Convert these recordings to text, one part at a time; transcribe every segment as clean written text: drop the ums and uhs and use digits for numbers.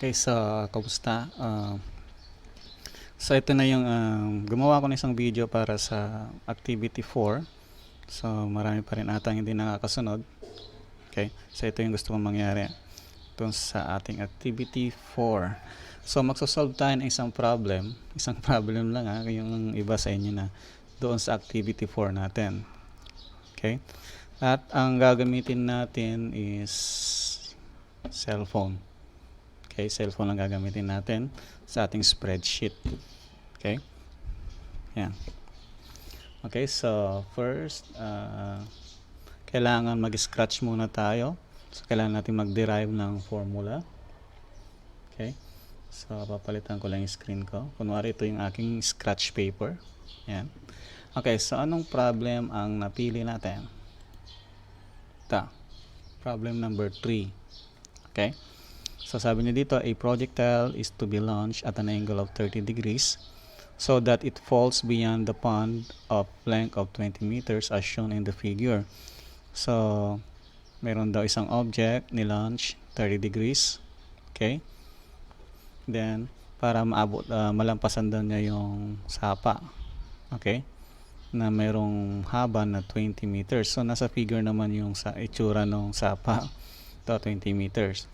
Okay, so kamusta? So ito na yung gumawa ko ng isang video para sa activity 4. So marami pa rin atang hindi nakakasunod. Okay, so ito yung gusto kong mangyari dun sa ating activity 4. So magsosolve tayo ng isang problem. Isang problem lang yung iba sa inyo na doon sa activity 4 natin. Okay, at ang gagamitin natin is cellphone. Okay, cellphone lang gagamitin natin sa ating spreadsheet. Okay, yan. Okay, so first, kailangan mag-scratch muna tayo. So kailangan natin mag-derive ng formula. Okay, so papalitan ko lang yung screen ko. Kunwari ito yung aking scratch paper. Yan. Okay, so anong problem ang napili natin? Ito, problem number 3. Okay, so sabi niya dito, a projectile is to be launched at an angle of 30 degrees so that it falls beyond the pond of length of 20 meters as shown in the figure. So meron daw isang object ni launch 30 degrees. Okay, then para maabot, malampasan daw niya yung sapa. Okay, na merong haba na 20 meters. So nasa figure naman yung sa itsura ng sapa, to 20 meters.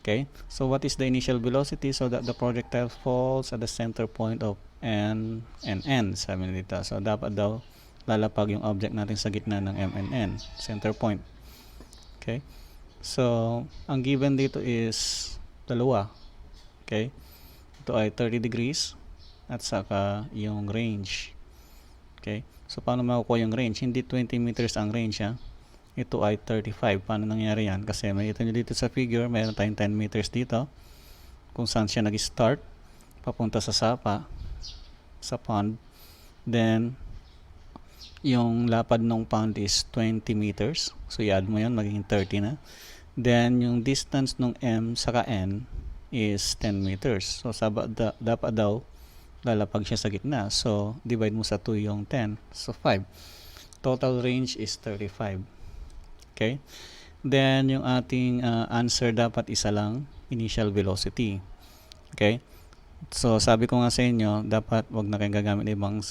Okay, so what is the initial velocity so that the projectile falls at the center point of N and N, sabi nito. So dapat daw lalapag yung object natin sa gitna ng M and N, center point. Okay, so ang given dito is dalawa. Okay, ito ay 30 degrees at saka yung range. Okay, so paano makukuha yung range? Hindi 20 meters ang range ito ay 35. Paano nangyari yan? Kasi makita nyo dito sa figure, mayroon tayong 10 meters dito kung saan siya nag-start papunta sa sapa, sa pond. Then yung lapad ng pond is 20 meters. So i-add mo yun, magiging 30 na. Then yung distance ng M saka N is 10 meters. So dapat daw lalapag siya sa gitna. So divide mo sa 2 yung 10. So 5. Total range is 35. Okay, then yung ating answer dapat isa lang, initial velocity. Okay, so sabi ko nga sa inyo, dapat wag na kayong gagamit ng ibang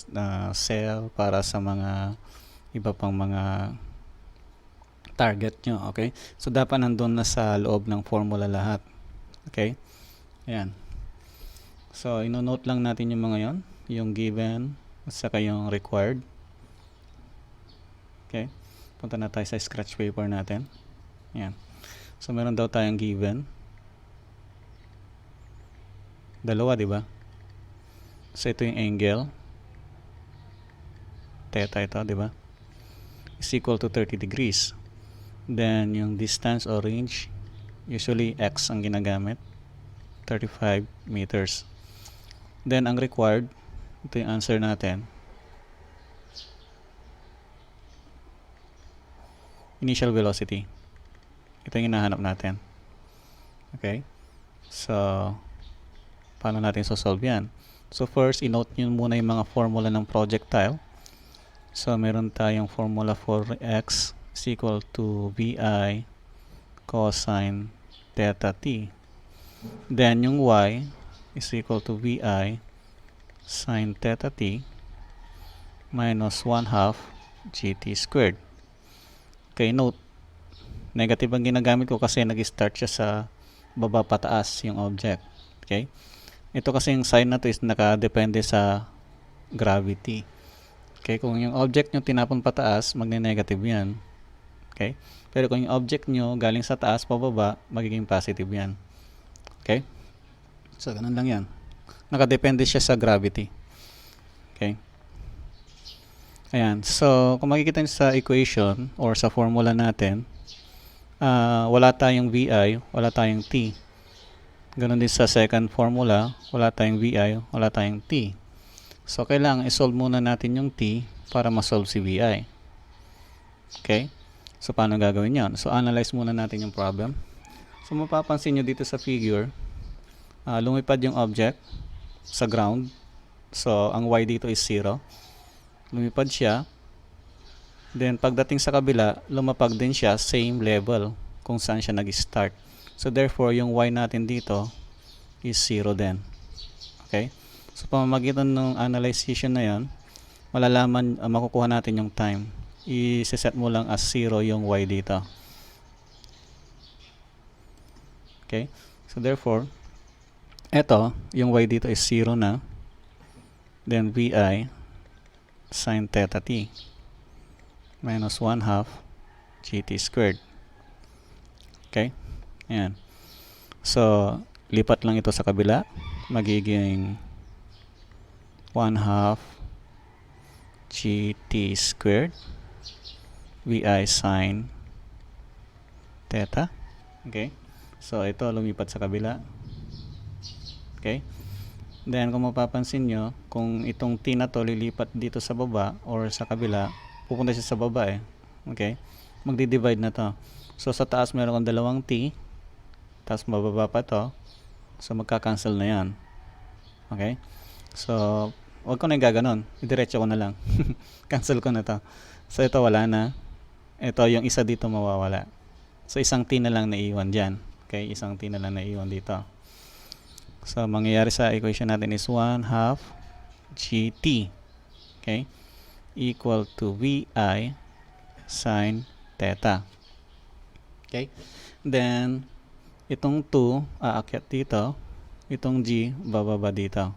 cell para sa mga iba pang mga target nyo. Okay, so dapat nandun na sa loob ng formula lahat. Okay, ayan. So ino-note lang natin yung mga yon, yung given at saka yung required. Okay, punta na tayo sa scratch paper natin. Yan. So meron daw tayong given. Dalawa, di ba? So ito yung angle. Theta ito, di ba? Is equal to 30 degrees. Then yung distance or range, usually x ang ginagamit. 35 meters. Then ang required, ito yung answer natin. Initial velocity. Ito yung hinahanap natin. Okay? So, paano natin solve yan? So, first, i-note nyo muna yung mga formula ng projectile. So, meron tayong formula for x is equal to vi cosine theta t. Then, yung y is equal to vi sine theta t minus 1/2 gt squared. Okay, note, negative ang ginagamit ko kasi nag-start siya sa baba pataas yung object. Okay, ito kasi yung sign na to is nakadepende sa gravity. Okay, kung yung object nyo tinapon pataas, magne-negative yan. Okay, pero kung yung object nyo galing sa taas pababa, magiging positive yan. Okay, so ganun lang yan, nakadepende siya sa gravity. Okay, ayan. So kung makikita nyo sa equation or sa formula natin, wala tayong VI, wala tayong T. Ganon din sa second formula, wala tayong VI, wala tayong T. So kailangan isolve muna natin yung T para ma-solve si VI. Okay, so paano gagawin yan? So analyze muna natin yung problem. So mapapansin nyo dito sa figure, lumipad yung object sa ground. So ang Y dito is 0. Lumipad siya. Then pagdating sa kabila, lumapag din siya same level kung saan siya nag-start. So therefore, yung y natin dito is 0 din. Okay? So, pamamagitan ng analyzation na yan, malalaman, makukuha natin yung time. I-set mo lang as 0 yung y dito. Okay? So, therefore, eto, yung y dito is 0 na. Then, vi sin theta t minus 1/2 gt squared. Okay? Ayan. So, lipat lang ito sa kabila. Magiging 1/2 gt squared vi sin theta. Okay? So, ito lumipat sa kabila. Okay? Then, kung mapapansin nyo, kung itong t na to lilipat dito sa baba or sa kabila, pupunta siya sa baba eh. Okay? Magdi-divide na to. So, sa taas meron kang dalawang t, tapos mababa pa to. So, magka-cancel na yan. Okay? So, wag ko na yung gaganon. Diretso ko na lang. Cancel ko na to. So, ito wala na. Ito, yung isa dito mawawala. So, isang t na lang naiwan dyan. Okay? Isang t na lang naiwan dito. So, mangyayari sa equation natin is 1/2 gt. Okay? Equal to vi sin theta. Okay? Then, itong 2 aakyat dito. Itong g bababa dito.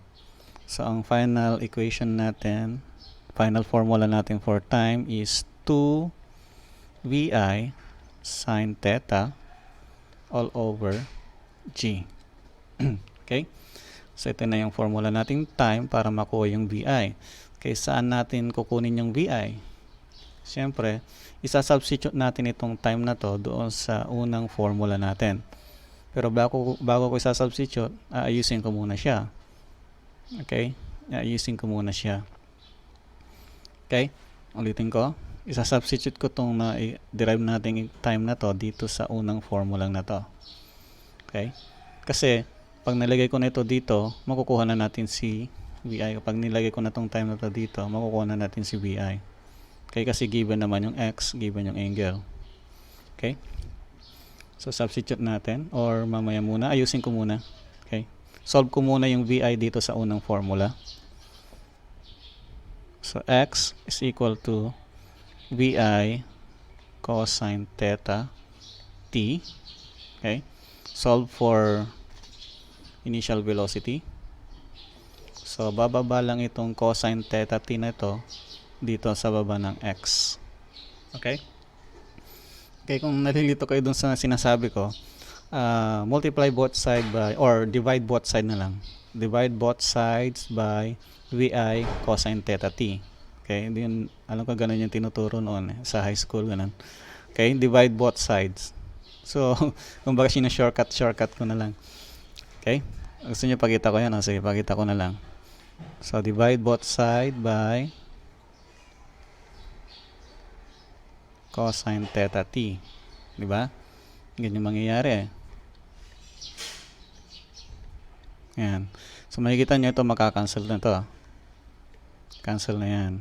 So, ang final equation natin, final formula natin for time is 2 vi sin theta all over g. Okay? So, ito na yung formula nating time para makuha yung VI. Okay, saan natin kukunin yung VI? Siyempre, isa-substitute natin itong time na to doon sa unang formula natin. Pero bago ko isa-substitute, aayusin ko muna siya. Okay? Aayusin ko muna siya. Okay? Ulitin ko. Isa-substitute ko itong na-derive natin time na to dito sa unang formula na to. Okay? Kasi, pag nilagay ko na ito dito, makukuha na natin si VI. Kapag nilagay ko na itong time na ito dito, makukuha na natin si VI. Okay, kasi given naman yung x, given yung angle. Okay? So, substitute natin. Or mamaya muna, ayusin ko muna. Okay? Solve ko muna yung VI dito sa unang formula. So, x is equal to VI cosine theta t. Okay? Solve for initial velocity. So, bababa lang itong cosine theta t na ito dito sa baba ng x. Okay? Okay, kung nalilito kayo dun sa sinasabi ko, multiply both side by, or divide both side na lang. Divide both sides by vi cosine theta t. Okay? Din, alam ko ganun yung tinuturo noon sa high school. Ganun. Okay? Divide both sides. So, kumbaga shortcut ko na lang. Okay? Gusto nyo pakita ko yan? Sige, pakita ko na lang. So, divide both side by cosine theta t. Diba? Ganyan yung mangyayari. Yan. So, makikita nyo ito, makakancel na ito. Cancel na yan.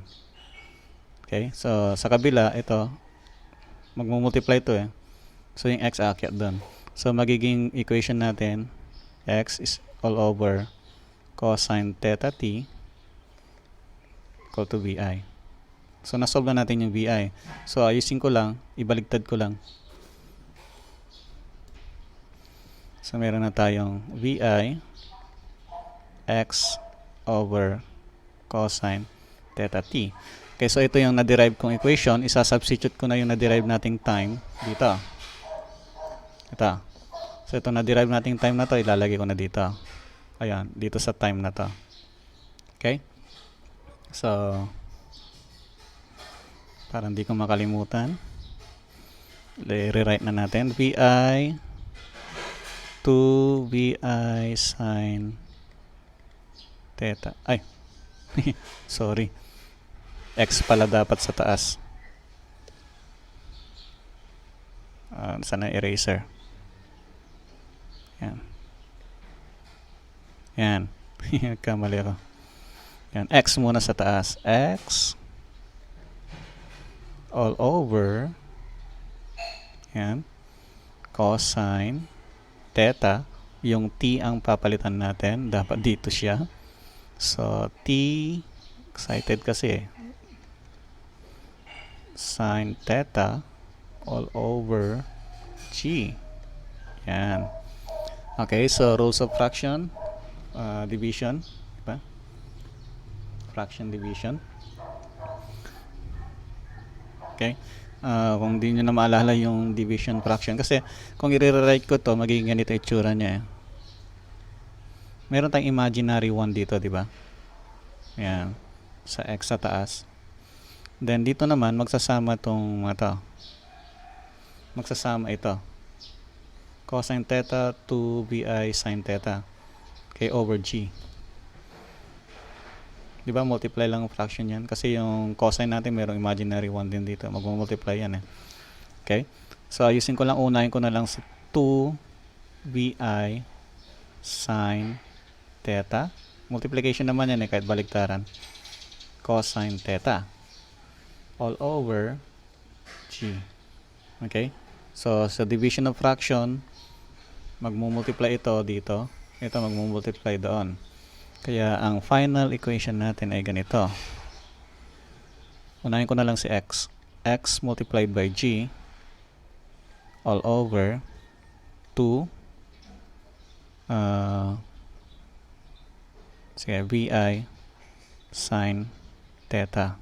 Okay? So, sa kabila, ito, magmumultiply ito eh. So, yung x aakyat doon. So, magiging equation natin, x is all over cosine theta t equal to vi. So, nasolve na natin yung vi. So, ayusin ko lang, ibaligtad ko lang. So, meron na tayong vi x over cosine theta t. Okay, so ito yung na-derive kong equation. Isa-substitute ko na yung na-derive nating time dito. Ito. So, ito na-derive nating time na to, ilalagay ko na dito. Ayan, dito sa time na to. Okay? So, para hindi ko makalimutan, rewrite na natin. Vi 2 vi sin theta. Ay, sorry. X pala dapat sa taas. Sana eraser. Yan. Yan. Kamali ako. Yan. X muna sa taas. X all over. Yan. Cosine theta. yung t ang papalitan natin. Dapat dito siya. So, t, excited kasi sin theta all over g. Yan. Okay, so rules of fraction, division, diba? Fraction division. Okay. Kung di nyo na maalala yung division fraction, kasi kung i-rewrite ko to, magiging ganito itsura niya. Meron tayong imaginary 1 dito, di ba? Yan. Sa x sa taas. Then dito naman magsasama tong magsasama ito. Cosine theta 2bi sin theta. Okay, over g. Di ba, multiply lang ang fraction yan. Kasi yung cosine natin, merong imaginary 1 din dito. Mag-multiply yan eh. Okay? So, ayusin ko lang, unahin ko na lang si 2vi sin theta. Multiplication naman yan eh, kahit baliktaran. Cosine theta. All over g. Okay? So, sa division of fraction, mag-multiply ito dito. Ito mag-multiply doon. Kaya ang final equation natin ay ganito. Unahin ko na lang si x. X multiplied by g all over 2 vi sin theta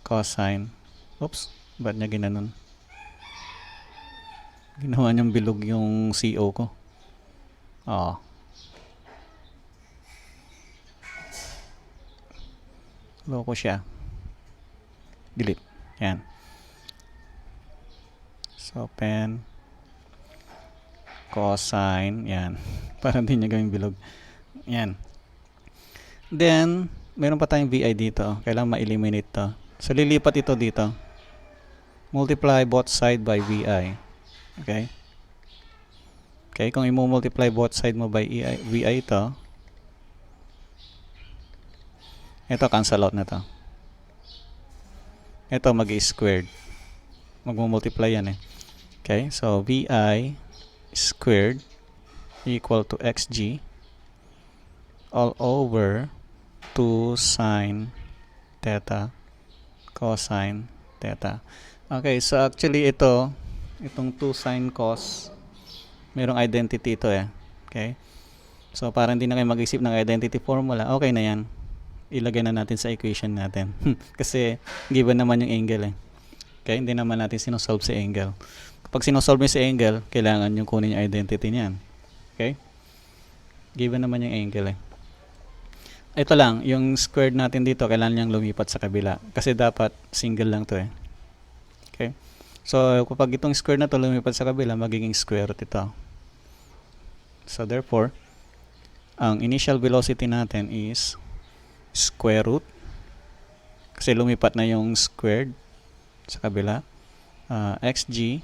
cosine. Oops, ba't niya ginanon? Ginawa niyang bilog yung CO ko. Loko siya. Delete. Yan. So, pen. Cosine. Yan. Parang hindi niya gawing bilog. Yan. Then, meron pa tayong VI dito. Kailangan ma-eliminate to. So, lilipat ito dito. Multiply both side by VI. Okay? Okay, kung i-multiply both side mo by VI ito, ito, cancel out na to. Ito, mag-squared. Mag-multiply yan eh. Okay, so VI squared equal to xg all over 2 sin theta cosine theta. Okay, so actually itong 2 sin cos, merong identity ito eh. Okay, so para hindi na kayo mag-isip ng identity formula, okay na yan. Ilagay na natin sa equation natin. Kasi given naman yung angle eh. Okay, hindi naman natin sinosolve si angle. Kapag sinosolve mo si angle, kailangan yung kunin yung identity niyan. Okay? Given naman yung angle eh. Ito lang, yung squared natin dito, kailangan niyang lumipat sa kabila. Kasi dapat single lang to eh. Okay? So, kapag itong square na to lumipat sa kabila, magiging square root ito. So, therefore, ang initial velocity natin is square root. Kasi lumipat na yung squared sa kabila. Xg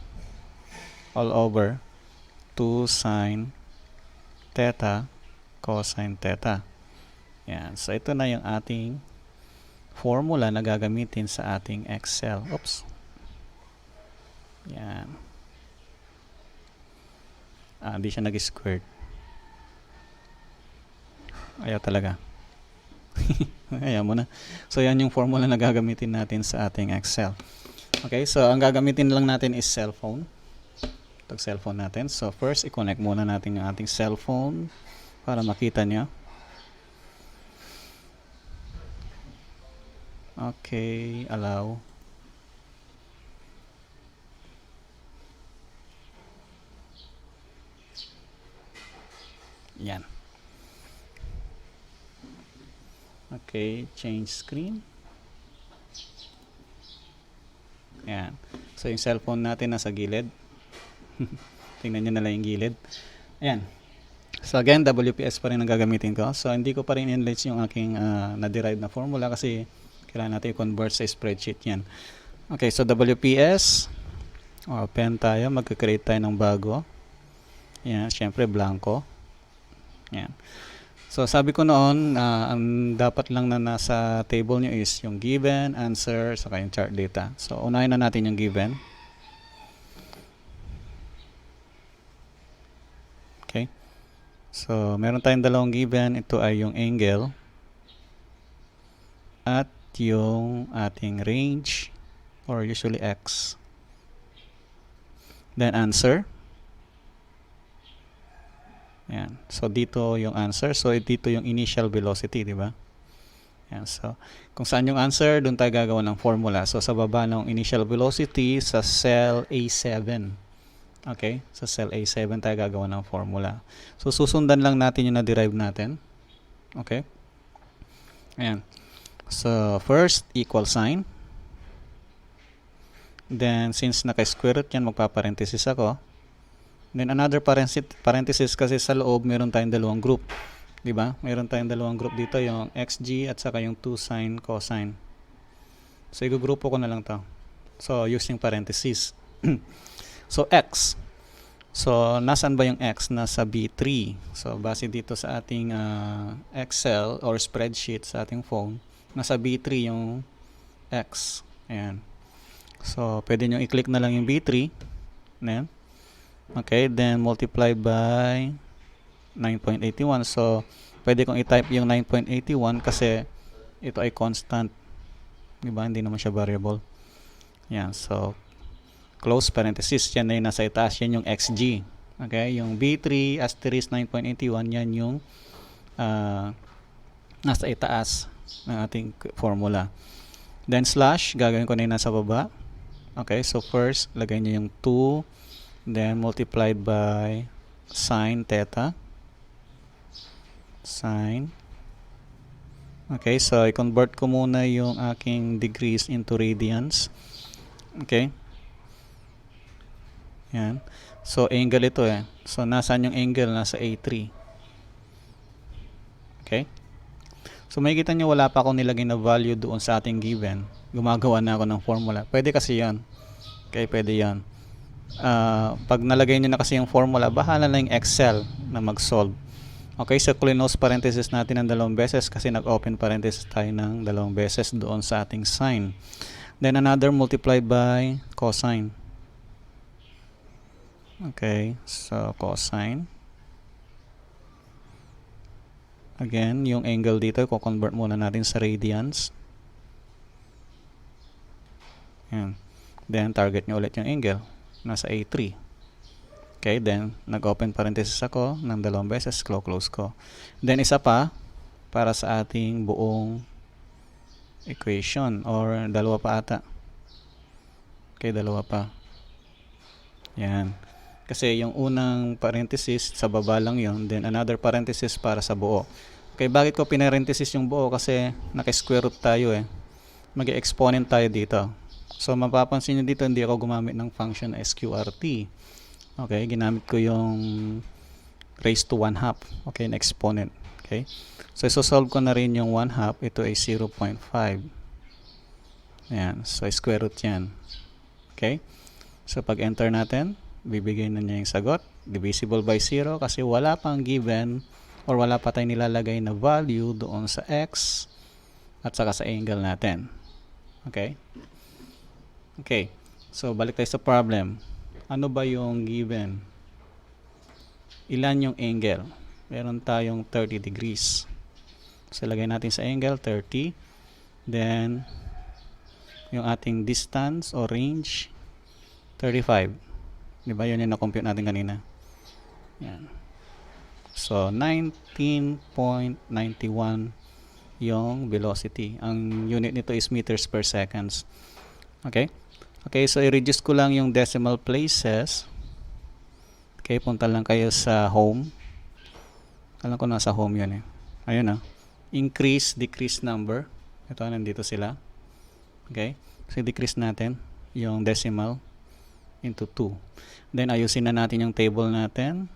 all over 2 sin theta cosine theta. Yan. So, ito na yung ating formula na gagamitin sa ating Excel. Oops. Yan. Hindi siya nag-squared. Ayaw talaga. Ayaw mo na. So, yan yung formula na gagamitin natin sa ating Excel. Okay, so ang gagamitin lang natin is cellphone. Itong cellphone natin. So, first, i-connect muna natin yung ating cellphone para makita nyo. Okay, allow. Yan. Okay, change screen. Yan. So, yung cellphone natin nasa gilid. Tingnan nyo na lang yung gilid. Ayan. So, again, WPS pa rin ang gagamitin ko. So, hindi ko pa rin enlarge yung aking na-derive na formula kasi kailangan natin i-convert sa spreadsheet yan. Okay, so WPS. Open tayo. Mag-create tayo ng bago. Yan. Siyempre, blanco. Yan. So, sabi ko noon, ang dapat lang na nasa table nyo is yung given, answer, saka yung chart data. So, unahin na natin yung given. Okay. So, meron tayong dalawang given. Ito ay yung angle at yung ating range or usually x. Then answer. Ayan. So, dito yung answer. So, dito yung initial velocity, di ba? Ayan. So, kung saan yung answer, doon tayo gagawa ng formula. So, sa baba ng initial velocity sa cell A7. Okay? Sa cell A7 tayo gagawa ng formula. So, susundan lang natin yung na-derive natin. Okay? Ayan. So, first, equal sign. Then, since naka-square root yan, magpaparenthesis ako. Then, another parenthesis kasi sa loob, meron tayong dalawang group. Diba? Meron tayong dalawang group dito, yung xg at saka yung 2 sine, cosine. So, igugrupo ko na lang to. So, using parenthesis. So, x. So, nasaan ba yung x? Nasa B3. So, base dito sa ating Excel or spreadsheet sa ating phone, nasa B3 yung x. Ayan. So, pwede nyo i-click na lang yung B3. Ayan. Okay, then multiply by 9.81. So, pwede kong i-type yung 9.81 kasi ito ay constant. Diba? Hindi naman siya variable. Yan. So, close parenthesis. Yan na yung nasa itaas. Yan yung xg. Okay, yung B3 asterisk 9.81, yan yung nasa itaas ng ating formula. Then slash, gagawin ko na yung nasa baba. Okay, so first, lagay nyo yung 2, then multiplied by sine theta. Sine. Okay, so i-convert ko muna yung aking degrees into radians. Okay. Yan. So, angle ito eh. So, nasaan yung angle? Nasa A3. Okay. So, makikita nyo wala pa akong nilagay na value doon sa ating given. Gumagawa na ako ng formula. Pwede kasi yan. Okay, pwede yan. Pag nalagay nyo na kasi yung formula, bahala na yung Excel na mag-solve. Okay, so close parenthesis natin ng 2 beses kasi nag-open parenthesis tayo ng 2 beses doon sa ating sine. Then another multiplied by cosine. Okay, so cosine. Again, yung angle dito, i-convert muna natin sa radians. Yan. Then target nyo ulit yung angle. Nasa A3. Okay, then nag-open parenthesis ako ng 2 beses, close ko. Then isa pa para sa ating buong equation or 2 pa ata. Okay, 2 pa. Yan. Kasi yung unang parenthesis sa baba lang yon, then another parenthesis para sa buo. Okay, bakit ko pinarenthesis yung buo? Kasi naka-square root tayo eh. Mag-exponent tayo dito. So mapapansin nyo dito, hindi ako gumamit ng function na sqrt. Okay, ginamit ko yung raised to 1/2. Okay, na exponent. Okay, so isosolve ko na rin yung 1/2. Ito ay 0.5. Ayan, so square root yan. Okay, so pag enter natin, bibigay na niya yung sagot. Divisible by 0 kasi wala pang given or wala pa tayong nilalagay na value doon sa x at saka sa angle natin. Okay, okay, so balik tayo sa problem. Ano ba yung given? Ilan yung angle? Meron tayong 30 degrees. So, lagay natin sa angle, 30. Then, yung ating distance or range, 35. Diba? Yun yung na-compute natin kanina. Yan. So, 19.91 yung velocity. Ang unit nito is meters per seconds. Okay? Okay, so i-reduce ko lang yung decimal places. Okay, punta lang kayo sa home. Alam ko nasa home yun eh. Ayun ah. Increase, decrease number. Ito, nandito sila. Okay, so decrease natin yung decimal into 2. Then ayusin na natin yung table natin.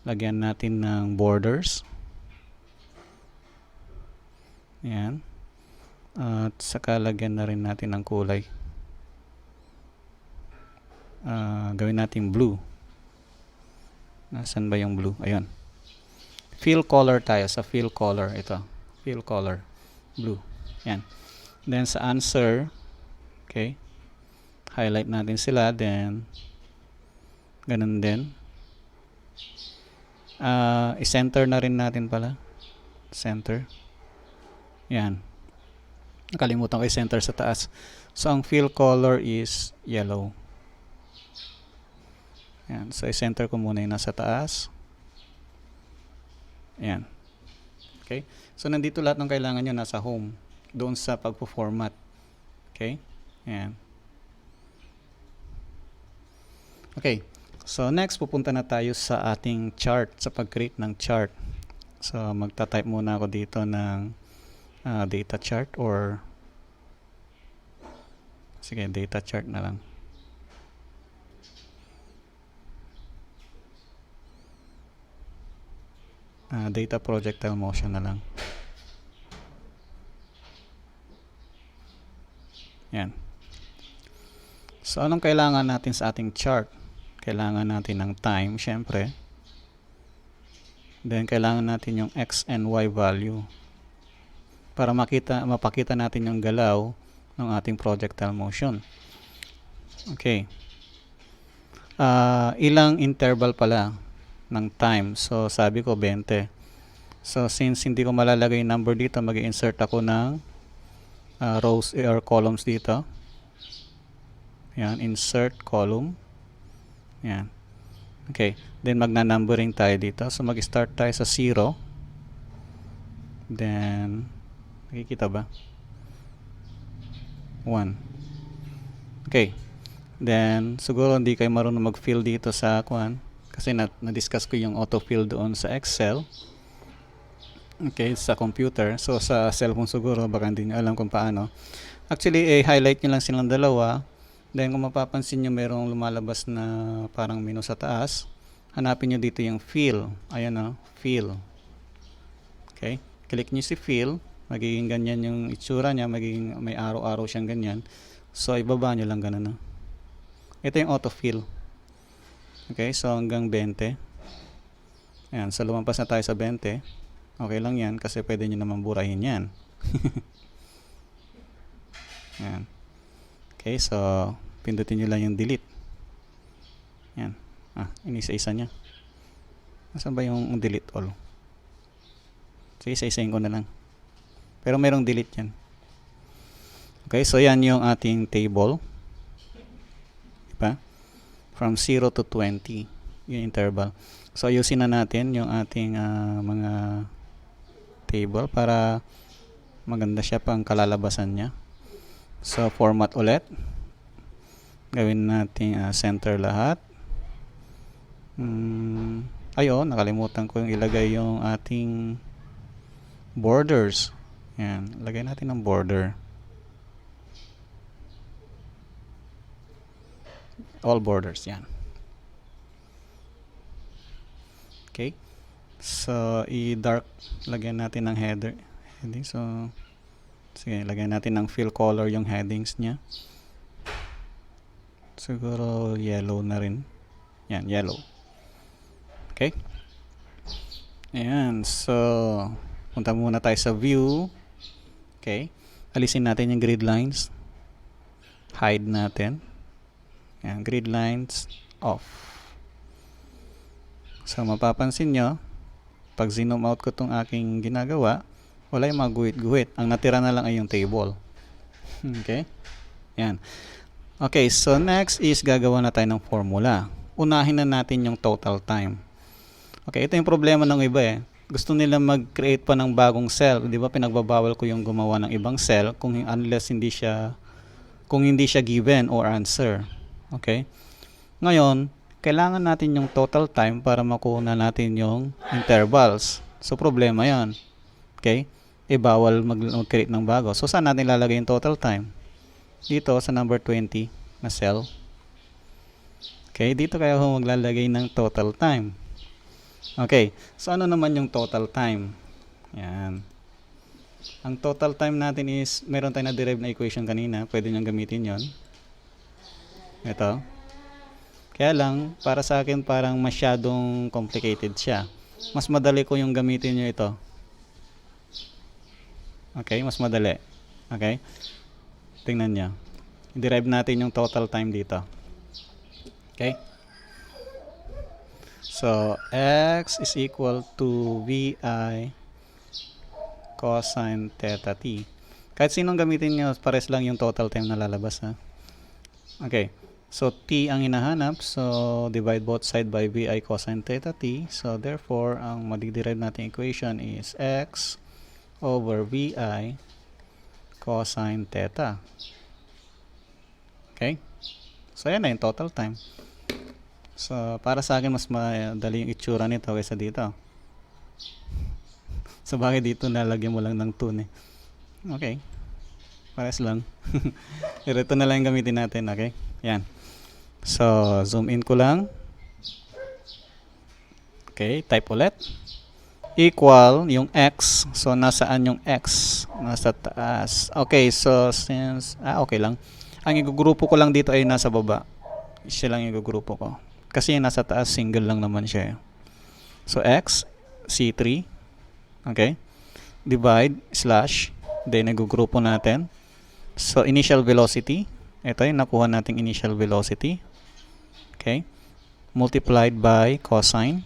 Lagyan natin ng borders. Ayan. At saka lagyan na rin natin ng kulay. Gawin natin blue. Nasaan ba yung blue? Ayun. Fill color tayo. Sa fill color. Ito. Fill color. Blue. Yan. Then sa answer, okay, highlight natin sila. Then, ganun din. i-center na rin natin pala. Center. Yan. Nakalimutan ko i-center sa taas. So, ang fill color is yellow. Yan. So, i-center ko muna yung nasa taas. Yan. Okay? So, nandito lahat ng kailangan nyo nasa home. Doon sa pagpo-format. Okay? Yan. Okay. So, next, pupunta na tayo sa ating chart. Sa pag-create ng chart. So, magta-type muna ako dito ng data chart or sige, data chart na lang. Data projectile motion na lang. Yan. So, anong kailangan natin sa ating chart? Kailangan natin ng time, syempre. Then, kailangan natin yung X and Y value para mapakita natin yung galaw ng ating projectile motion. Okay. Ilang interval pala ng time? So, sabi ko 20. So, since hindi ko malalagay yung number dito, mag-insert ako ng rows or columns dito. Yan, insert column. Yan. Okay. Then, magna-numbering tayo dito. So, mag-start tayo sa 0. Then, nakikita ba? 1. Okay. Then, siguro hindi kayo marunong mag-fill dito sa kuan. Kasi na-discuss ko yung autofill doon sa Excel. Okay, sa computer. So, sa cellphone siguro, baka hindi nyo alam kung paano. Actually, highlight nyo lang silang dalawa. Then, kung mapapansin nyo, merong lumalabas na parang menu sa taas. Hanapin nyo dito yung fill. Ayan o, fill. Okay, click nyo si fill. Magiging ganyan yung itsura niya. Magiging may araw-araw siyang ganyan. So, ibaba nyo lang ganun. Ito yung autofill. Okay, so hanggang 20. Ayan, so lumampas na tayo sa 20. Okay lang yan kasi pwede nyo naman burahin yan. Ayan. Okay, so pindutin nyo lang yung delete. Ayan. Inisa-isa niya. Nasaan ba yung delete all? So, isa-isahin ko na lang. Pero merong delete yan. Okay, so yan yung ating table. Diba? From 0 to 20. Yung interval. So, ayusin na natin yung ating mga table para maganda siya pang kalalabasan niya. So, format ulit. Gawin natin center lahat. Ayun, nakalimutan ko yung ilagay yung ating borders. Yan, lagay natin ng border. All borders, yan. Okay. So, i-dark, lagyan natin ng header. Heading, so, sige, lagyan natin ng fill color yung headings niya. Siguro, yellow na rin. Yan, yellow. Okay. Ayan, so, punta muna tayo sa view. Okay. Alisin natin yung grid lines. Hide natin. Ayan, grid lines off. So, mapapansin nyo, pag zoom out ko itong aking ginagawa, wala yung mga guhit-guhit. Ang natira na lang ay yung table. Okay? Yan. Okay, so next is gagawa na tayo ng formula. Unahin na natin yung total time. Okay, ito yung problema ng iba eh. Gusto nila mag-create pa ng bagong cell. Di ba, pinagbabawal ko yung gumawa ng ibang cell unless hindi siya given or answer. Okay? Ngayon, kailangan natin yung total time para makuha natin yung intervals. So, problema yan. Okay? Bawal mag-create ng bago. So, saan natin lalagay yung total time? Dito sa number 20 na cell. Okay? Dito kaya ako maglalagay ng total time. Okay. So, ano naman yung total time? Yan. Ang total time natin is, meron tayong na-derive na equation kanina. Pwede nyo gamitin yon. Ito. Kaya lang, para sa akin parang masyadong complicated siya. Mas madali ko yung gamitin nyo ito. Okay, mas madali. Okay? Tingnan nyo. I-derive natin yung total time dito. Okay? So, So, x is equal to vi cosine theta t. Kahit sinong gamitin nyo, pares lang yung total time na lalabas, ha? Okay. So, t ang hinahanap. So, divide both side by vi cosine theta t. So, therefore, ang madiderive natin equation is x over vi cosine theta. Okay? So, yan na yung total time. So, para sa akin, mas madali yung itsura nito kaysa dito. So, bakit dito nalagyan mo lang ng tune? Okay. Pares lang. Pero ito na lang yung gamitin natin. Okay? Yan. So, zoom in ko lang. Okay. Type ulit. Equal yung x. So, nasaan yung x? Nasa taas. Okay. So, since... okay lang. Ang igugrupo ko lang dito ay nasa baba. Siya lang yung igugrupo ko. Kasi yung nasa taas, single lang naman siya. So, x, C3. Okay. Divide, slash. Then, nagugrupo natin. So, initial velocity. Ito yung nakuha nating initial velocity. Okay. Multiplied by cosine.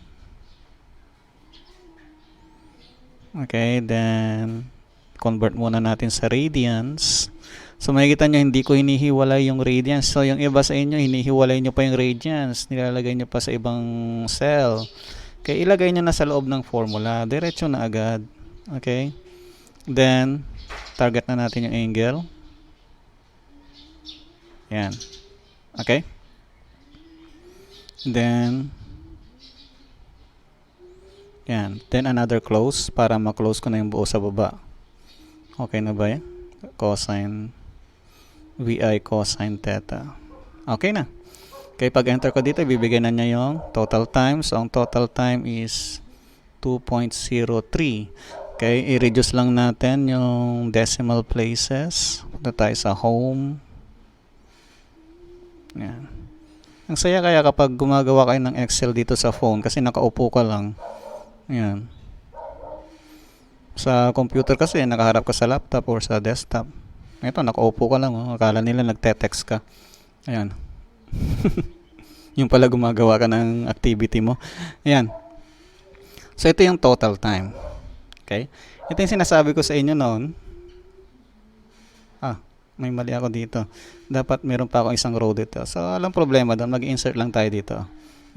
Okay. Then, convert muna natin sa radians. So, makikita nyo, hindi ko hinihiwalay yung radians. So, yung iba sa inyo, hinihiwalay nyo pa yung radians. Nilalagay nyo pa sa ibang cell. Okay, ilagay nyo na sa loob ng formula. Diretso na agad. Okay. Then, target na natin yung angle. Yan. Okay. Then, yan. Then, another close para ma-close ko na yung buo sa baba. Okay na ba yan? Cosine vi cosine theta. Okay na. Okay, pag-enter ko dito, ibibigay na niya yung total time. So, ang total time is 2.03. Okay, i-reduce lang natin yung decimal places. Punta tayo sa home. Yan. Ang saya kaya kapag gumagawa kayo ng Excel dito sa phone kasi nakaupo ka lang. Yan. Sa computer kasi, nakaharap ka sa laptop or sa desktop. Ito, nakaupo ka lang. Oh. Akala nila nagte-text ka. Ayan. Yung pala gumagawa ka ng activity mo. Ayan. So, ito yung total time. Okay? Ito yung sinasabi ko sa inyo noon. May mali ako dito. Dapat meron pa akong isang row dito. So, walang problema doon. Mag-insert lang tayo dito.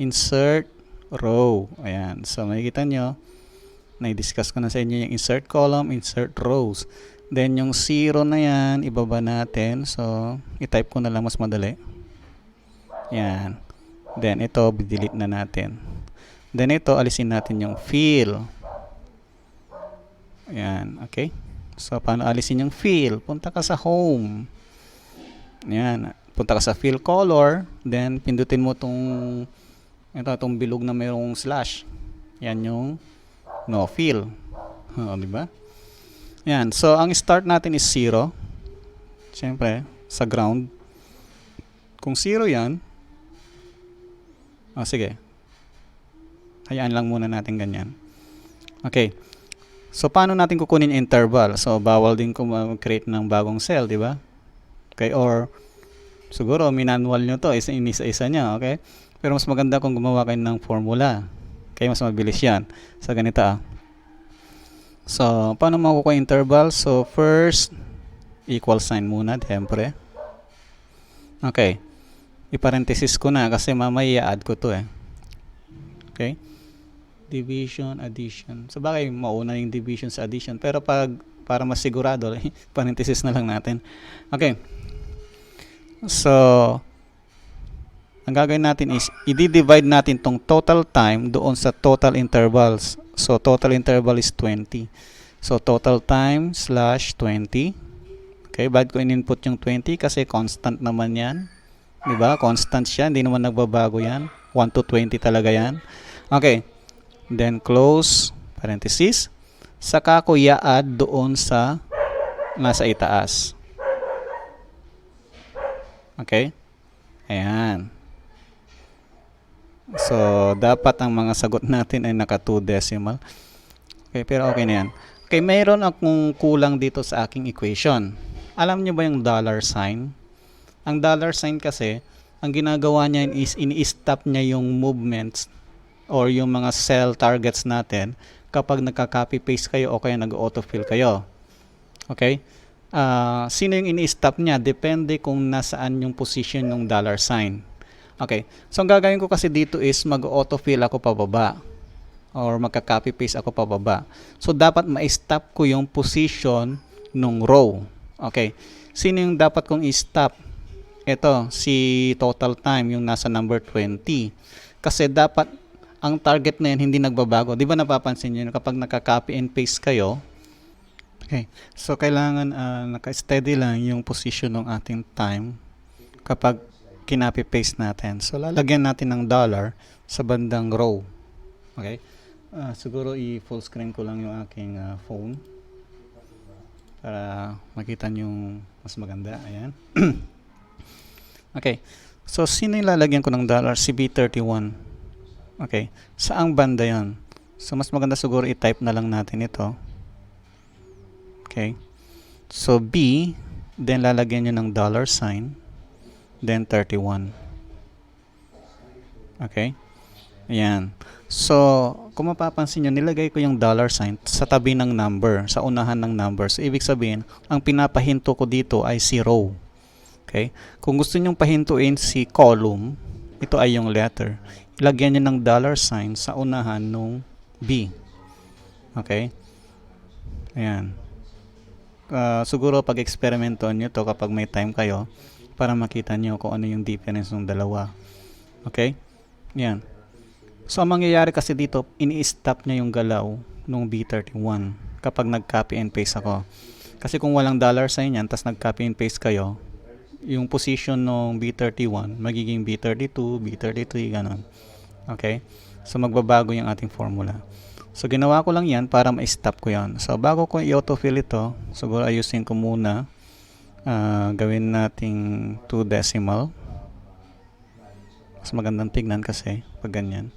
Insert row. Ayan. So, makikita nyo. Na-discuss ko na sa inyo yung insert column, insert rows. Then, yung 0 na yan, ibaba natin. So, i-type ko na lang mas madali. Yan. Then, ito, delete na natin. Then, ito, alisin natin yung fill. Yan. Okay. So, paano alisin yung fill? Punta ka sa home. Yan. Punta ka sa fill color. Then, pindutin mo itong bilog na mayroong slash. Yan yung no fill. Diba? Yan. So, ang start natin is 0. Siyempre, sa ground. Kung 0 yan, sige. Hayaan lang muna natin ganyan. Okay. So, paano natin kukunin interval? So, bawal din kung mag-create ng bagong cell, di ba? Okay. Or, siguro, minanual nyo to. Isa-isa nyo. Okay. Pero mas maganda kung gumawa kayo ng formula. Okay. Mas mabilis yan. Sa ganito, So, paano makukuha interval? So, first, equal sign muna, siyempre. Okay. I-parenthesis ko na kasi mamaya i-add ko to Okay. Division, addition. So, bagay, mauna yung division sa addition. Pero para mas sigurado, parenthesis na lang natin. Okay. So, ang gagawin natin is, i-divide natin tong total time doon sa total intervals. So, total interval is 20. So, total time slash 20. Okay, bakit ko in-input yung 20? Kasi constant naman yan. Diba? Constant siya. Hindi naman nagbabago yan. 1 to 20 talaga yan. Okay. Then, close parenthesis. Saka ko i-add doon sa nasa itaas. Okay? Ayan. So, dapat ang mga sagot natin ay naka 2 decimal. Okay, pero okay na yan. Okay, mayroon akong kulang dito sa aking equation. Alam niyo ba yung dollar sign? Ang dollar sign kasi, ang ginagawa niya is ini-stop niya yung movements or yung mga cell targets natin kapag nagka-copy paste kayo o kaya nag-autofill kayo. Okay? Sino yung ini-stop niya? Depende kung nasaan yung position ng dollar sign. Okay. So, ang gagawin ko kasi dito is mag-autofill ako pababa or magka-copy paste ako pababa. So, dapat ma-stop ko yung position ng row. Okay. Sino yung dapat kong i-stop? Ito, si total time, yung nasa number 20. Kasi dapat ang target na yan hindi nagbabago. Di ba napapansin nyo kapag naka-copy and paste kayo? Okay. So, kailangan naka-steady lang yung position ng ating time kapag kinapi-paste natin. So, lalagyan natin ng dollar sa bandang row. Okay. Siguro i-full screen ko lang yung aking phone para makita nyo mas maganda. Ayan. Okay. So, sino yung lalagyan ko ng dollar? Si B31. Okay. Saang banda yon? So, mas maganda siguro i-type na lang natin ito. Okay. So, B, then lalagyan nyo ng dollar sign, then 31. Okay. Ayan. So, kung mapapansin nyo, nilagay ko yung dollar sign sa tabi ng number, sa unahan ng number. So, ibig sabihin, ang pinapahinto ko dito ay si row. Okay. Kung gusto nyong pahintuin si column, ito ay yung letter. Ilagyan nyo ng dollar sign sa unahan ng B. Okay. Ayan. Siguro pag-experimentoan nyo to kapag may time kayo para makita nyo kung ano yung difference ng dalawa. Okay? Yan. So, ang mangyayari kasi dito, ini-stop niya yung galaw ng B31 kapag nag-copy and paste ako. Kasi kung walang dollar sign yan, tas nag-copy and paste kayo, yung position ng B31 magiging B32, B33, ganun. Okay? So, magbabago yung ating formula. So, ginawa ko lang yan para ma-stop ko yan. So, bago ko i-autofill ito, siguro ayusin ko muna. Gawin nating 2 decimal. Mas magandang tignan kasi pag ganyan.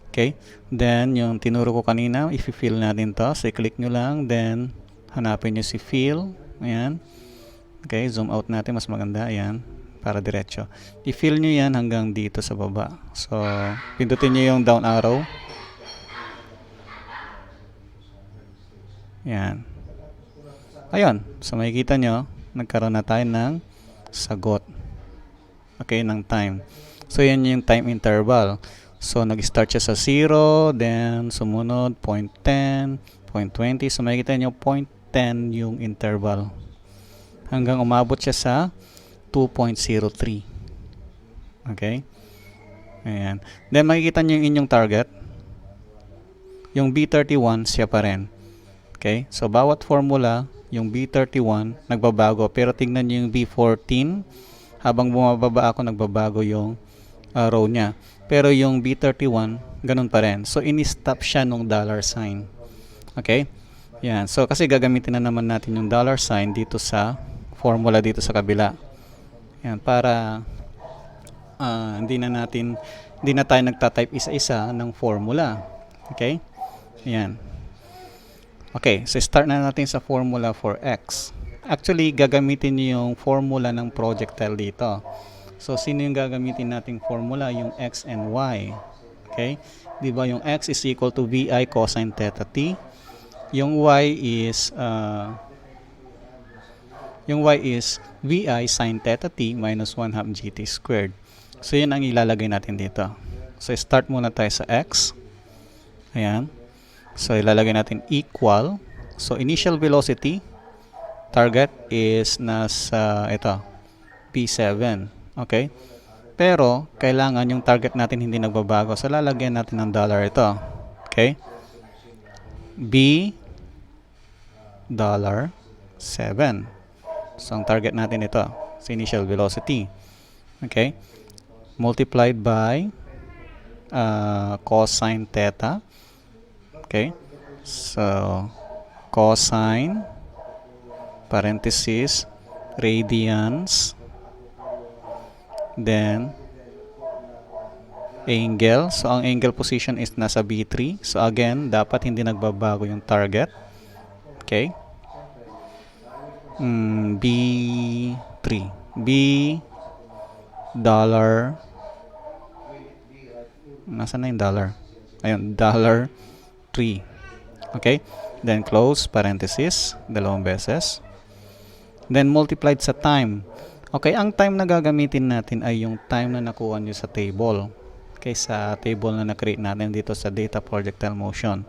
Okay. Then, yung tinuro ko kanina, i-fill natin to. So, i-click nyo lang. Then, hanapin nyo si fill. Ayan. Okay. Zoom out natin. Mas maganda. Ayan. Para diretso. I-fill nyo yan hanggang dito sa baba. So, pindutin nyo yung down arrow. Yan. Ayun. So, makikita nyo, nagkaroon na tayo ng sagot. Okay, ng time. So, yan yung time interval. So, nag-start siya sa 0, then sumunod, 0.10, 0.20. So, makikita nyo, 0.10 yung interval. Hanggang umabot siya sa 2.03. Okay? Ayan. Then, makikita nyo yung inyong target. Yung B31, siya pa rin. Okay? So, bawat formula, yung B31, nagbabago. Pero tingnan nyo yung B14, habang bumababa ako, nagbabago yung row niya. Pero yung B31, ganun pa rin. So, ini-stop siya nung dollar sign. Okay? Yan. So, kasi gagamitin na naman natin yung dollar sign dito sa formula dito sa kabila. Yan. Para hindi na tayo nagtatype isa-isa ng formula. Okay? Yan. Okay, so start na natin sa formula for x. Actually, gagamitin niyo yung formula ng projectile dito. So, sino yung gagamitin nating formula? Yung x and y. Okay? Di ba yung x is equal to vi cosine theta t. Yung y is vi sine theta t minus 1 half gt squared. So, yun ang ilalagay natin dito. So, start muna tayo sa x. Ayan. So, ilalagay natin equal. So, initial velocity, target is nasa, ito, P7. Okay? Pero, kailangan yung target natin hindi nagbabago. So, lalagyan natin ng dollar ito. Okay? B, dollar, 7. So, ang target natin ito. So, initial velocity. Okay? Multiplied by cosine theta. Okay, so cosine parenthesis radians, then angle. So ang angle position is nasa B3. So again, dapat hindi nagbabago yung target. Okay, B3, B dollar, nasaan na yung dollar? Ayun, dollar 3. Okay? Then close parenthesis, dalawang beses. Then multiplied sa time. Okay, ang time na gagamitin natin ay yung time na nakuha nyo sa table. Okay, sa table na na-create natin dito sa data projectile motion.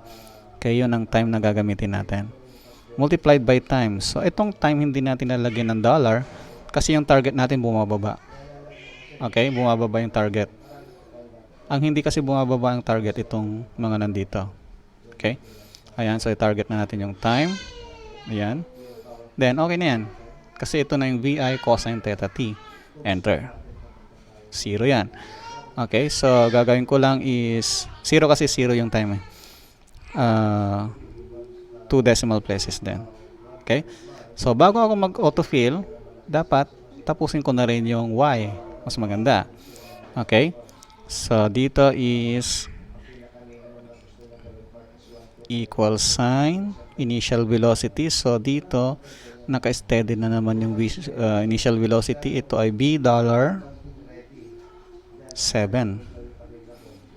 Okay, yun ang time na gagamitin natin. Multiplied by time. So, itong time hindi natin lalagyan ng dollar kasi yung target natin bumababa. Okay, bumababa yung target. Ang hindi kasi bumababa ang target itong mga nandito. Okay? Ayan, so i-target na natin yung time. Ayan. Then, okay na yan. Kasi ito na yung VI cosine theta t. Enter. 0 yan. Okay, so gagawin ko lang is 0 kasi 0 yung time. 2 decimal places din. Okay? So, bago ako mag-autofill, dapat tapusin ko na rin yung Y. Mas maganda. Okay? So, dito is equal sign, initial velocity. So, dito, naka-steady na naman yung initial velocity. Ito ay B dollar 7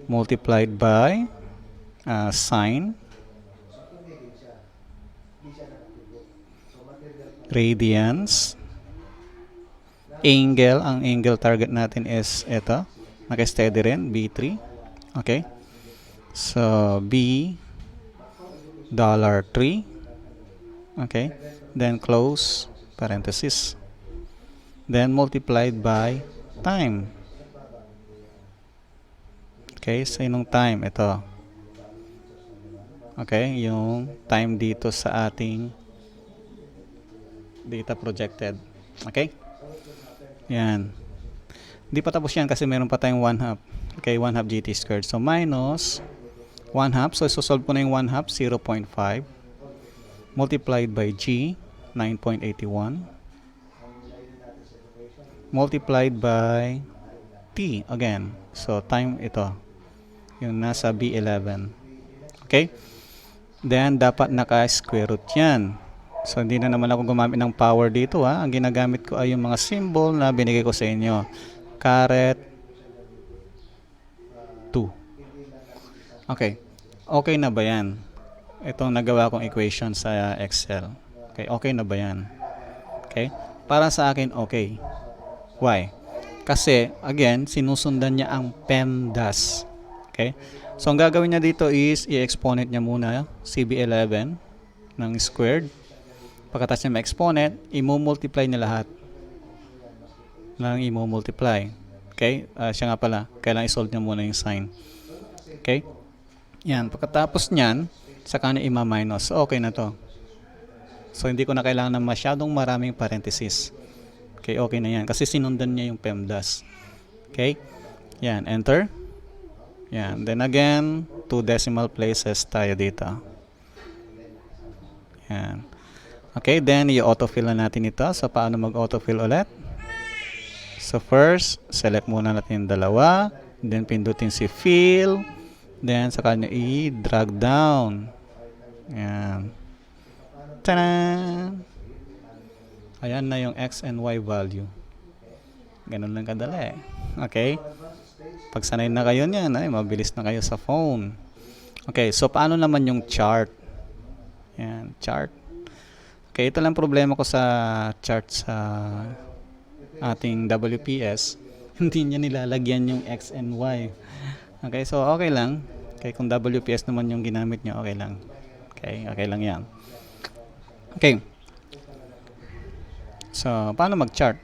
multiplied by sine radians angle. Ang angle target natin is ito, naka-steady rin, B3. Okay, so B dollar 3. Okay, then close parenthesis, then multiplied by time. Okay, so yung time ito. Okay, yung time dito sa ating data projected. Okay? Yan. Hindi pa tapos yan kasi meron pa tayong 1/2. Okay, 1/2 GT squared. So, minus 1/2. So, isosolve ko na yung 1/2, 0.5. Multiplied by G, 9.81. Multiplied by T again. So, time ito. Yung nasa B11. Okay? Then, dapat naka-square root yan. So, hindi na naman ako gumamit ng power dito ha. Ang ginagamit ko ay yung mga symbol na binigay ko sa inyo. Caret 2. Okay. Okay na ba yan? Itong nagawa kong equation sa Excel. Okay. Okay na ba yan? Okay. Para sa akin, okay. Why? Kasi, again, sinusundan niya ang PEMDAS. Okay. So, ang gagawin niya dito is i-exponent niya muna CB11 ng squared. Pagkatapos niya ma-exponent, i-multiply niya lahat ng i-multiply. Okay? Siya nga pala, kailangan i-solve niya muna yung sign. Okay? Yan. Pagkatapos niyan, saka niya i-minus. So, okay na to. So, hindi ko na kailangan ng masyadong maraming parenthesis. Okay? Okay na yan. Kasi sinundan niya yung PEMDAS. Okay? Yan. Enter. Yan. Then again, 2 decimal places tayo dito. Yan. Okay, then i-autofill na natin ito. So, paano mag-autofill ulit? So, first, select muna natin yung dalawa. Then, pindutin si fill. Then, saka nyo i-drag down. Ayan. Tanan! Ayan na yung X and Y value. Ganun lang kadali. Okay? Pag sanay na kayo niyan, ay, mabilis na kayo sa phone. Okay, so paano naman yung chart? Ayan, chart. Okay, ito lang problema ko sa chart sa ating WPS. Hindi niya nilalagyan yung X and Y. Okay, so okay lang. Okay, kung WPS naman yung ginamit niyo, okay lang. Okay, okay lang yan. Okay. So, paano mag-chart?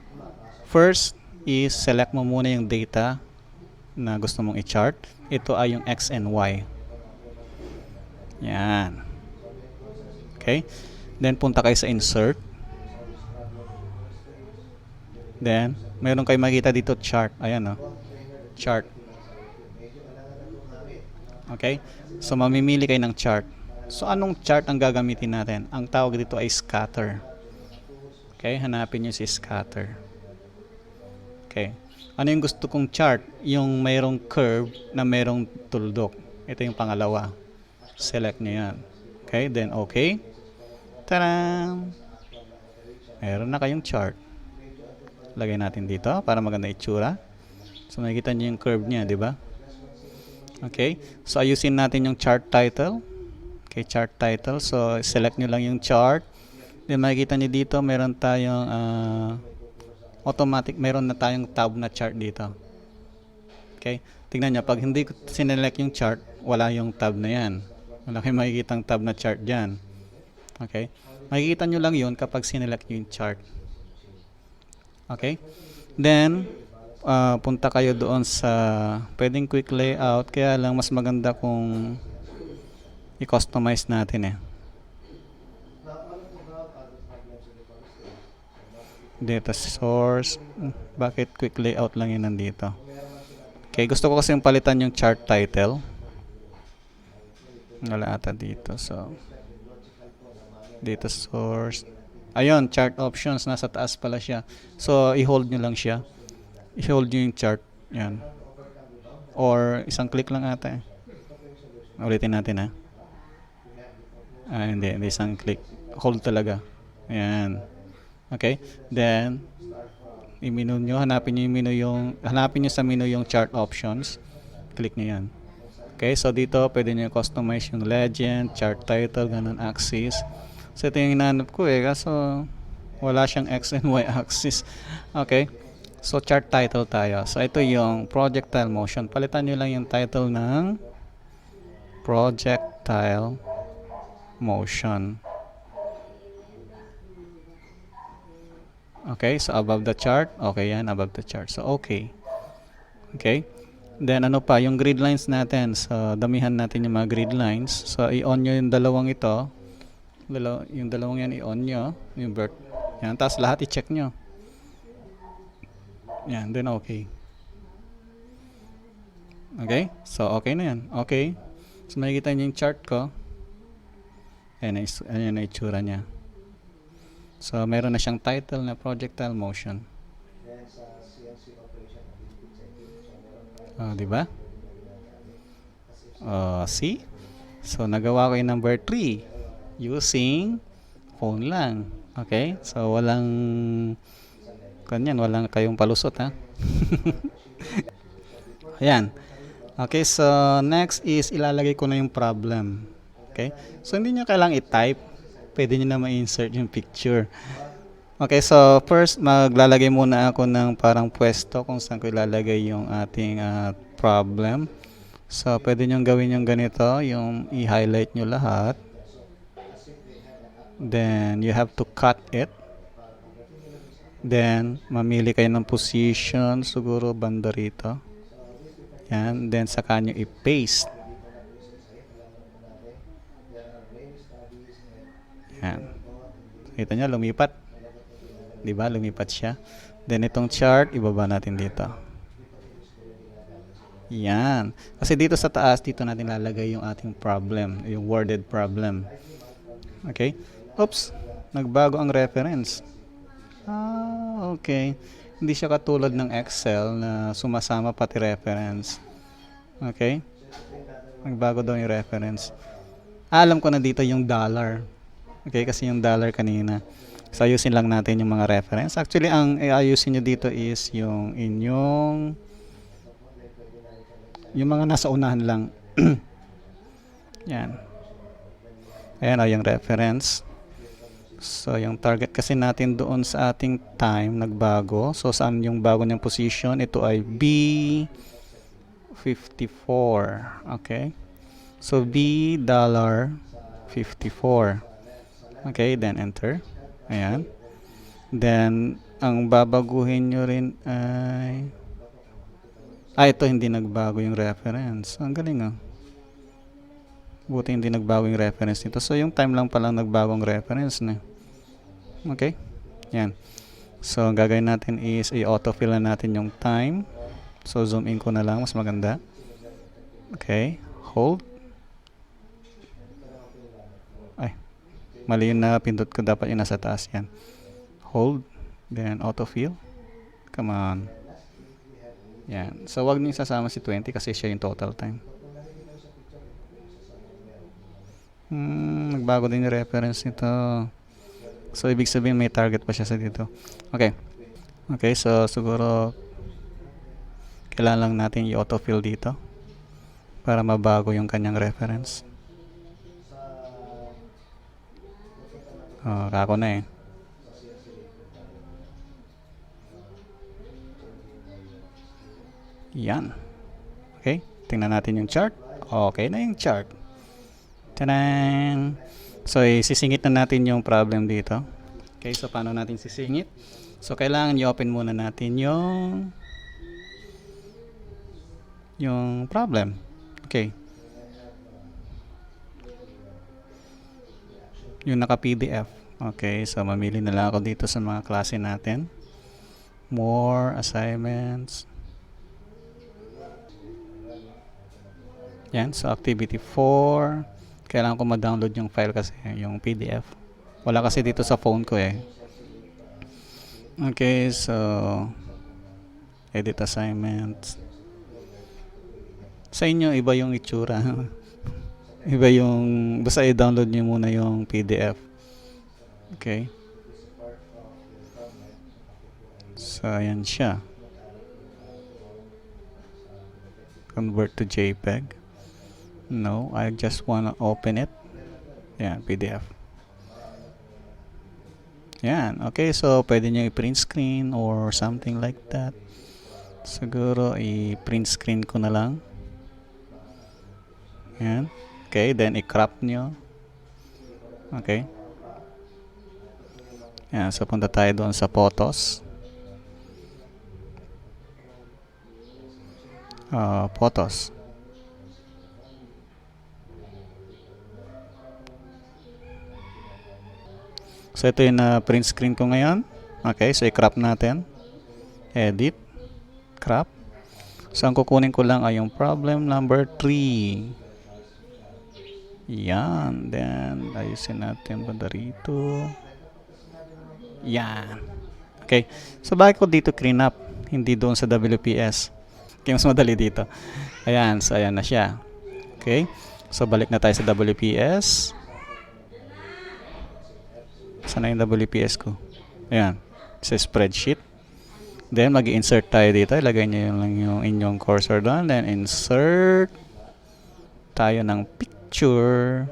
First is select mo muna yung data na gusto mong i-chart. Ito ay yung X and Y. Yan. Okay. Then, punta kayo sa insert. Then, mayroon kayo makita dito chart. Ayan o. Chart. Okay. So, mamimili kayo ng chart. So, anong chart ang gagamitin natin? Ang tawag dito ay scatter. Okay. Hanapin nyo si scatter. Okay. Ano yung gusto kong chart? Yung mayroong curve na mayroong tuldok. Ito yung pangalawa. Select nyo yan. Okay. Then, okay. Tadam! Meron na kayong chart. Lagay natin dito para maganda itsura. So, makikita nyo yung curve niya, di ba? Okay, so ayusin natin yung chart title. Okay, chart title. So select nyo lang yung chart. Then makikita nyo dito, meron tayong automatic, meron na tayong tab na chart dito. Okay, tingnan nyo, pag hindi ko sinelect yung chart, wala yung tab na yan. Wala kayong makikitang tab na chart dyan. Okay, makikita nyo lang yun kapag sinelect nyo yung chart. Okay, then punta kayo doon sa pwedeng quick layout, kaya lang mas maganda kung i-customize natin eh. Data source, bakit quick layout lang yun nandito? Okay, gusto ko kasi yung palitan yung chart title. Wala ata dito, so data source, ayun, chart options, nasa taas pala siya. So i-hold nyo lang siya, i-hold nyo yung chart, yan, or isang click lang ata eh. Ulitin natin ha. Hindi isang click, hold talaga, yan. Okay, then i-menu nyo, hanapin nyo sa menu yung chart options, click nyo yan. Okay, so dito pwede nyo customize yung legend, chart title, ganun, axis. So ito yung hinanap ko eh, kaso wala siyang X and Y axis. Okay, so chart title tayo. So ito yung projectile motion. Palitan nyo lang yung title ng projectile motion. Okay, so above the chart. Okay yan, above the chart. So okay. Okay, then ano pa, yung grid lines natin. So damihan natin yung mga grid lines. So i-on nyo yung dalawang ito. Yung dalawang yan i-on nyo, yung birth. Yan, tapos lahat i-check nyo. Yan, then okay. Okay, so okay na yan. Okay, so makikita nyo yung chart ko. Ayan na itsura niya. So meron na siyang title na projectile motion. Diba? See? So nagawa ko yung number 3 using phone lang. Okay? So walang walang kayong palusot ha. Ayan. Okay, so next is ilalagay ko na yung problem. Okay? So hindi nyo kailangang i-type. Pwede nyo na ma-insert yung picture. Okay, so first maglalagay muna ako ng parang pwesto kung saan ko ilalagay yung ating problem. So pwede nyo gawin yung ganito, yung i-highlight nyo lahat. Then you have to cut it. Then mamili kayo ng position, siguro banda rito. Yan, then saka nyo i-paste. Yan. Kita nyo, lumipat. Diba? Lumipat siya. Then itong chart, ibaba natin dito. Yan. Kasi dito sa taas, dito natin lalagay yung ating problem, yung worded problem. Okay? Oops, nagbago ang reference. Okay. Hindi siya katulad ng Excel na sumasama pati reference. Okay? Nagbago daw yung reference. Alam ko na dito yung dollar. Okay, kasi yung dollar kanina. So ayusin lang natin yung mga reference. Actually, ang ayusin nyo dito is yung inyong yung mga nasa unahan lang. Yan. Ayan o yung reference. So yung target kasi natin doon sa ating time nagbago. So saan yung bago niyang position? Ito ay B54. Okay. So $54. Okay, then enter. Ayan. Then ang babaguhin nyo rin ay ito hindi nagbago yung reference. Ang galing ah. Buti hindi nagbago yung reference nito. So yung time lang palang nagbagong reference na. Okay? Yan. So ang gagawin natin is i-autofill na natin yung time. So zoom in ko na lang, mas maganda. Okay. Hold. Ay. Mali yung napindot ko, dapat yung nasa taas yan. Hold. Then autofill. Come on. Yan. So wag niyo sasama si 20 kasi siya yung total time. Nagbago din yung reference nito. So ibig sabihin may target pa siya sa dito. Okay. Okay, so siguro kailangan lang natin i-autofill dito para mabago yung kanyang reference. Kako na eh. Yan. Okay, tingnan natin yung chart. Okay na yung chart. Tanan! So, isisingit na natin yung problem dito. Okay, so paano natin sisingit? So, kailangan i-open muna natin yung problem. Okay. Yung naka-PDF. Okay, so mamili na lang ako dito sa mga klase natin. More assignments. Yan, so activity 4. Kailangan ko ma-download yung file kasi, yung PDF. Wala kasi dito sa phone ko eh. Okay, so edit assignments. Sa inyo, iba yung itsura. Iba yung, basta i-download nyo muna yung PDF. Okay. So, ayan siya. Convert to JPEG. No, I just wanna open it. Ayan, PDF. Yan, okay, so pwede nyo i-print screen or something like that. Siguro i-print screen ko na lang. Yan. Okay, then i-crop nyo. Okay. Yan, so punta tayo doon sa photos. Photos. So ito yung print screen ko ngayon. Okay, so i-crop natin. Edit. Crop. So ang kukunin ko lang ay yung problem number 3. Yan. Then ayusin natin banda rito. Yan. Okay. So bakit ko dito clean up? Hindi doon sa WPS. Okay, mas madali dito. Ayan. So ayan na siya. Okay. So balik na tayo sa WPS. Saan na yung WPS ko? Ayan. Sa spreadsheet. Then, mag-insert tayo dito. Ilagay nyo lang yung inyong cursor doon. Then, insert tayo ng picture.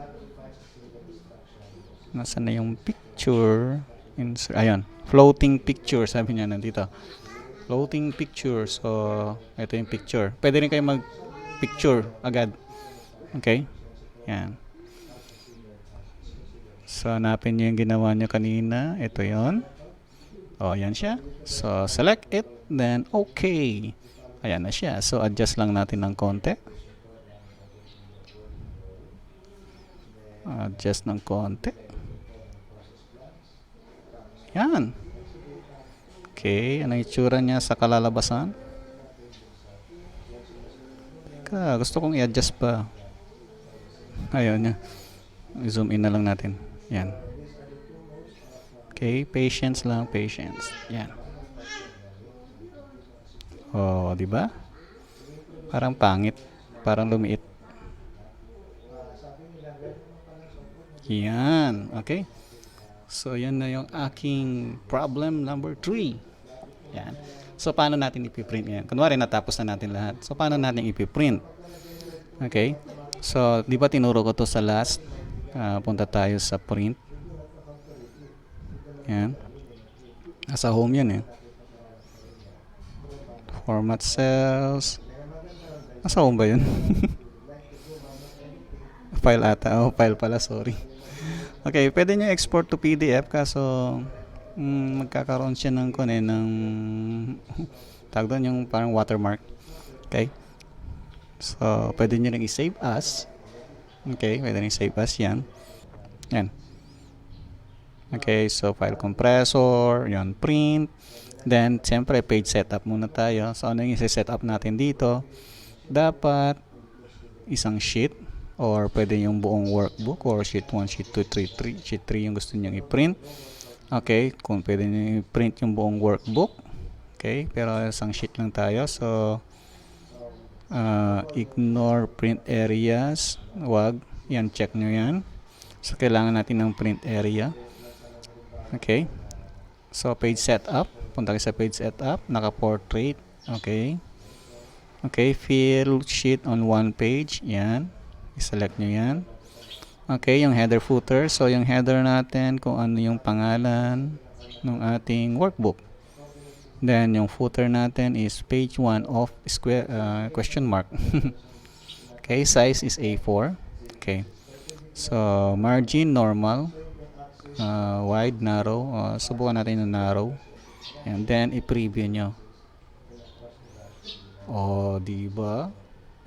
Nasaan na yung picture? Insert. Ayan. Floating picture. Sabi niya nandito. Floating picture. So, ito yung picture. Pwede rin kayo mag-picture agad. Okay? Yan. So, hanapin nyo yung ginawa nyo kanina. Ito yon. O, yan siya. So, select it. Then, okay. Ayan na siya. So, adjust lang natin ng konti. Adjust ng konti. Yan. Okay. Ano yung itsura niya sa kalalabasan? Teka, gusto kong i-adjust pa. Ayaw niya. I-zoom in na lang natin. Yan. Okay, patience lang, patience. Yan. Oh, di ba? Parang pangit, parang lumiit. Yan, okay? So, yan na yung aking problem number 3. Yan. So, paano natin ipiprint yan? Kunwari, natapos na natin lahat. So, paano natin ipiprint? Okay? So, di ba tinuro ko to sa last? Punta tayo sa print. Yan. Nasa home yan eh. Format cells. Nasa home ba yun? File ata. Oh, file pala. Sorry. Okay, pwede nyo export to PDF kaso magkakaroon siya ng tawag doon yung parang watermark. Okay. So, pwede nyo rin i-save as. Okay, pwede rin i-save as yan. Yan. Okay, so file compressor, yan, print. Then, siyempre, page setup muna tayo. So, ano yung i-setup natin dito? Dapat isang sheet or pwede yung buong workbook or sheet 1, sheet 2, sheet 3 yung gusto nyo i-print. Okay, kung pwede nyo i-print yung buong workbook. Okay, pero isang sheet lang tayo. So, ignore print areas. Wag. Yan, check nyo yan. So, kailangan natin ng print area. Okay. So, page setup. Punta kayo sa page setup. Naka-portrait. Okay. Okay, fill sheet on one page. Yan. I-select nyo yan. Okay, yung header footer. So, yung header natin, kung ano yung pangalan ng ating workbook. Then, yung footer natin is page 1 of square, question mark. Okay, size is A4. Okay. So, margin, normal. Wide, narrow. Subukan natin yung narrow. And then, i-preview nyo. Diba?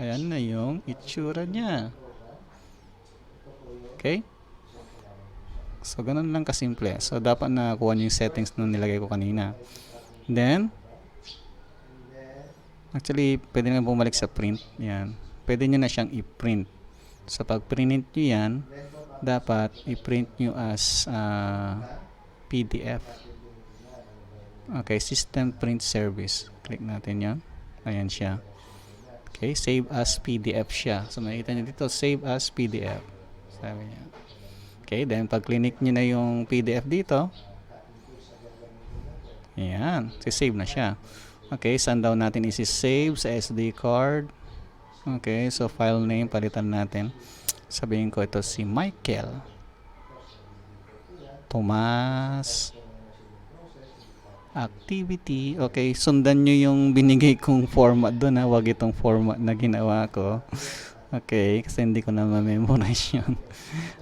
Ayan na yung itsura niya. Okay? So, ganun lang kasimple. So, dapat nakakuha nyo yung settings na nilagay ko kanina. Then, actually, pwede na bumalik sa print. Yan. Pwede nyo na siyang i-print. So, pag print nyo yan, dapat i-print nyo as PDF. Okay, System Print Service. Click natin yan. Ayan siya. Okay, save as PDF siya. So, makikita nyo dito, save as PDF. Sabi niya. Okay, then pag click nyo na yung PDF dito, ayan, save na siya. Okay, saan daw natin isi-save sa SD card. Okay, so file name, palitan natin. Sabihin ko ito si Michael Tomas Activity. Okay, sundan nyo yung binigay kong format doon, ha. Wag itong format na ginawa ko. Okay, kasi hindi ko na ma-memorize yun.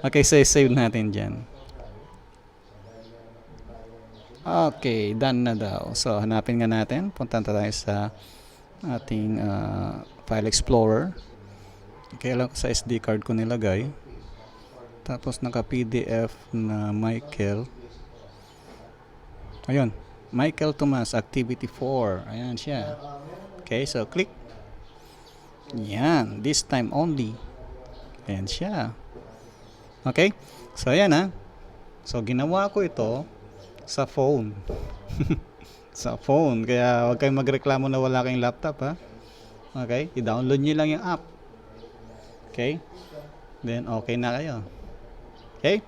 Okay, so save natin dyan. Okay, done na daw. So, hanapin nga natin. Punta tayo sa ating File Explorer. Okay, alam ko sa SD card ko nilagay. Tapos naka-PDF na Michael. Ayun. Michael Tomas, Activity 4. Ayan siya. Okay, so click. Yan. This time only. Ayan siya. Okay? So, ayan, ha. So, ginawa ko ito sa phone. Sa phone. Kaya huwag kayong magreklamo na wala kayong laptop, ha. Okay? I-download nyo lang yung app. Okay? Then, okay na kayo. Okay?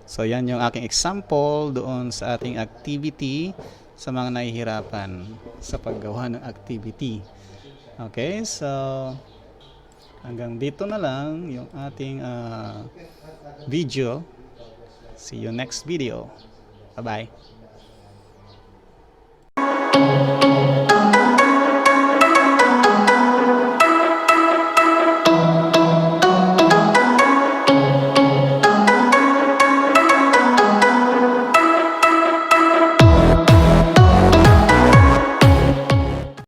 So, yan yung aking example doon sa ating activity sa mga nahihirapan sa paggawa ng activity. Okay? So, hanggang dito na lang yung ating video. See you next video. Bye-bye.